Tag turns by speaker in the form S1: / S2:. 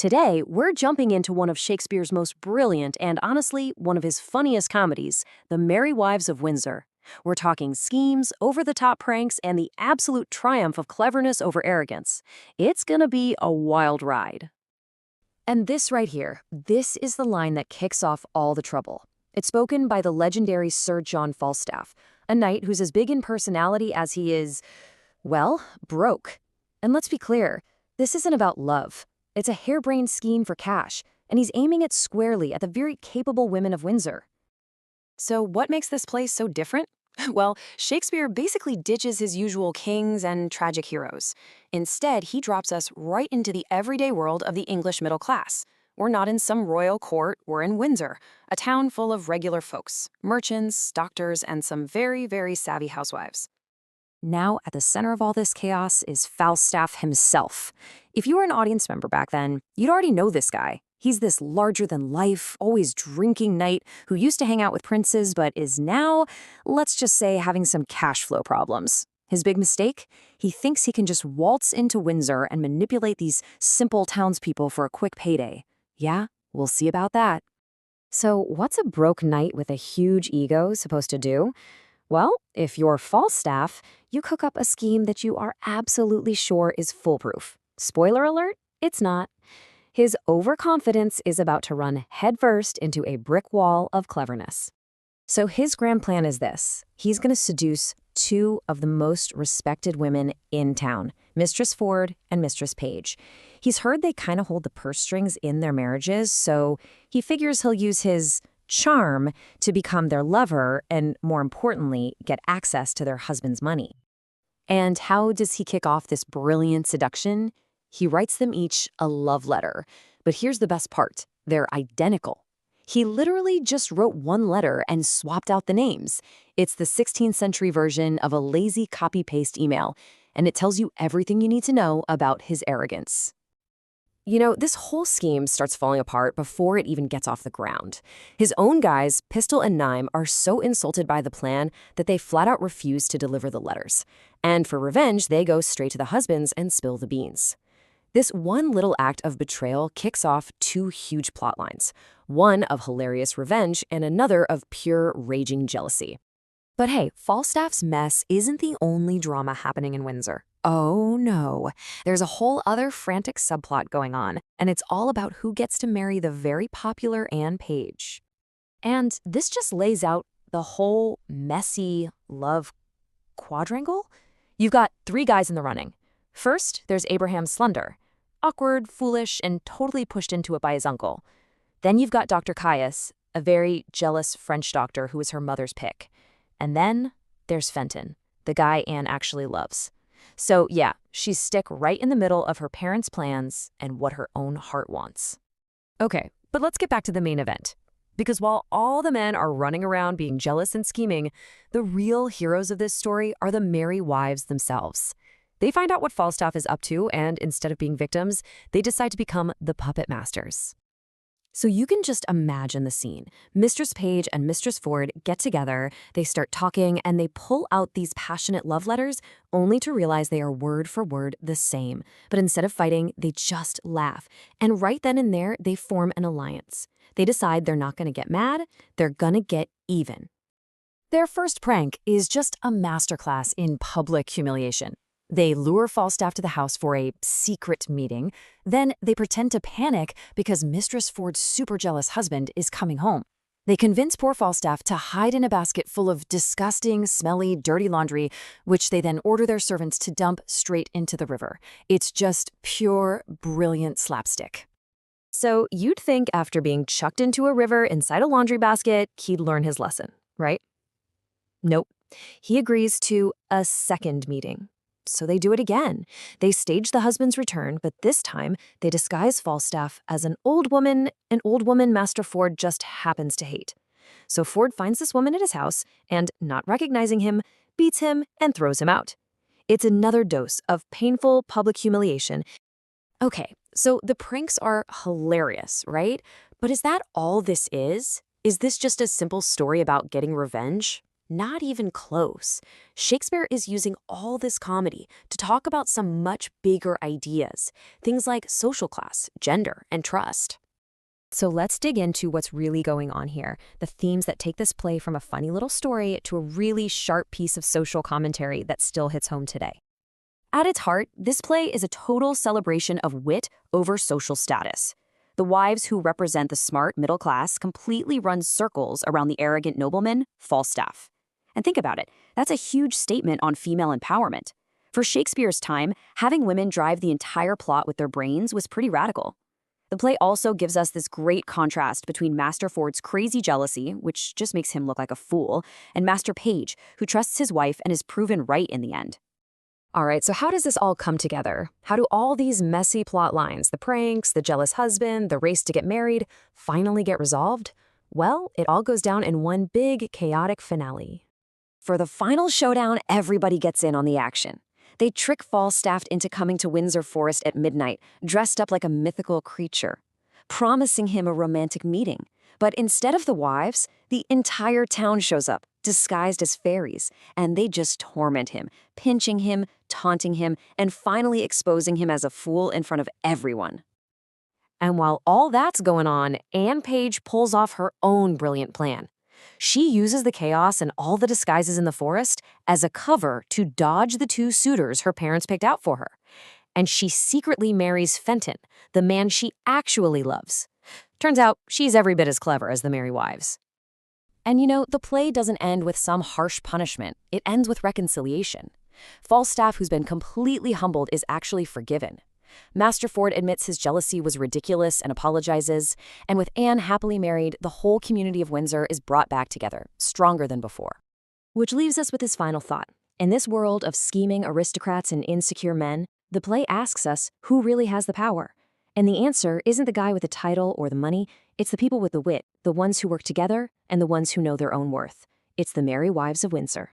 S1: Today, we're jumping into one of Shakespeare's most brilliant and honestly, one of his funniest comedies, The Merry Wives of Windsor. We're talking schemes, over-the-top pranks, and the absolute triumph of cleverness over arrogance. It's gonna be a wild ride. And this right here, this is the line that kicks off all the trouble. It's spoken by the legendary Sir John Falstaff, a knight who's as big in personality as he is, well, broke. And let's be clear, this isn't about love. It's a harebrained scheme for cash, and he's aiming it squarely at the very capable women of Windsor. So what makes this play so different? Well, Shakespeare basically ditches his usual kings and tragic heroes. Instead, he drops us right into the everyday world of the English middle class. We're not in some royal court, we're in Windsor, a town full of regular folks, merchants, doctors, and some very, very savvy housewives. Now, at the center of all this chaos is Falstaff himself. If you were an audience member back then, you'd already know this guy. He's this larger-than-life, always drinking knight who used to hang out with princes but is now, let's just say, having some cash flow problems. His big mistake? He thinks he can just waltz into Windsor and manipulate these simple townspeople for a quick payday. Yeah, we'll see about that. So what's a broke knight with a huge ego supposed to do? Well, if you're Falstaff, you cook up a scheme that you are absolutely sure is foolproof. Spoiler alert, it's not. His overconfidence is about to run headfirst into a brick wall of cleverness. So his grand plan is this. He's going to seduce two of the most respected women in town, Mistress Ford and Mistress Page. He's heard they kind of hold the purse strings in their marriages, so he figures he'll use his charm to become their lover and, more importantly, get access to their husband's money. And how does he kick off this brilliant seduction? He writes them each a love letter. But here's the best part. They're identical. He literally just wrote one letter and swapped out the names. It's the 16th century version of a lazy copy-paste email, and it tells you everything you need to know about his arrogance. You know, this whole scheme starts falling apart before it even gets off the ground. His own guys, Pistol and Nyme, are so insulted by the plan that they flat out refuse to deliver the letters. And for revenge, they go straight to the husbands and spill the beans. This one little act of betrayal kicks off two huge plot lines, one of hilarious revenge and another of pure raging jealousy. But hey, Falstaff's mess isn't the only drama happening in Windsor. Oh no, there's a whole other frantic subplot going on, and it's all about who gets to marry the very popular Anne Page. And this just lays out the whole messy love quadrangle. You've got three guys in the running. First, there's Abraham Slender, awkward, foolish, and totally pushed into it by his uncle. Then you've got Dr. Caius, a very jealous French doctor who is her mother's pick. And then there's Fenton, the guy Anne actually loves. So yeah, she's stuck right in the middle of her parents' plans and what her own heart wants. Okay, but let's get back to the main event. Because while all the men are running around being jealous and scheming, the real heroes of this story are the merry wives themselves. They find out what Falstaff is up to, and instead of being victims, they decide to become the puppet masters. So you can just imagine the scene. Mistress Page and Mistress Ford get together, they start talking, and they pull out these passionate love letters only to realize they are word for word the same. But instead of fighting, they just laugh. And right then and there, they form an alliance. They decide they're not going to get mad, they're going to get even. Their first prank is just a masterclass in public humiliation. They lure Falstaff to the house for a secret meeting. Then they pretend to panic because Mistress Ford's super jealous husband is coming home. They convince poor Falstaff to hide in a basket full of disgusting, smelly, dirty laundry, which they then order their servants to dump straight into the river. It's just pure, brilliant slapstick. So you'd think after being chucked into a river inside a laundry basket, he'd learn his lesson, right? Nope. He agrees to a second meeting. So they do it again. They stage the husband's return, but this time they disguise Falstaff as an old woman Master Ford just happens to hate. So Ford finds this woman at his house and, not recognizing him, beats him and throws him out. It's another dose of painful public humiliation. Okay, so the pranks are hilarious, right? But is that all this is? Is this just a simple story about getting revenge?
S2: Not even close. Shakespeare is using all this comedy to talk about some much bigger ideas, things like social class, gender, and trust.
S1: So let's dig into what's really going on here, the themes that take this play from a funny little story to a really sharp piece of social commentary that still hits home today. At its heart, this play is a total celebration of wit over social status. The wives who represent the smart middle class completely run circles around the arrogant nobleman, Falstaff. And think about it, that's a huge statement on female empowerment. For Shakespeare's time, having women drive the entire plot with their brains was pretty radical. The play also gives us this great contrast between Master Ford's crazy jealousy, which just makes him look like a fool, and Master Page, who trusts his wife and is proven right in the end. All right, so how does this all come together? How do all these messy plot lines, the pranks, the jealous husband, the race to get married, finally get resolved? Well, it all goes down in one big, chaotic finale. For the final showdown, everybody gets in on the action. They trick Falstaff into coming to Windsor Forest at midnight, dressed up like a mythical creature, promising him a romantic meeting. But instead of the wives, the entire town shows up, disguised as fairies, and they just torment him, pinching him, taunting him, and finally exposing him as a fool in front of everyone. And while all that's going on, Anne Page pulls off her own brilliant plan. She uses the chaos and all the disguises in the forest as a cover to dodge the two suitors her parents picked out for her. And she secretly marries Fenton, the man she actually loves. Turns out she's every bit as clever as the Merry Wives. And the play doesn't end with some harsh punishment. It ends with reconciliation. Falstaff, who's been completely humbled, is actually forgiven. Master Ford admits his jealousy was ridiculous and apologizes, and with Anne happily married, the whole community of Windsor is brought back together, stronger than before. Which leaves us with his final thought. In this world of scheming aristocrats and insecure men, the play asks us who really has the power. And the answer isn't the guy with the title or the money, it's the people with the wit, the ones who work together, and the ones who know their own worth. It's the Merry Wives of Windsor.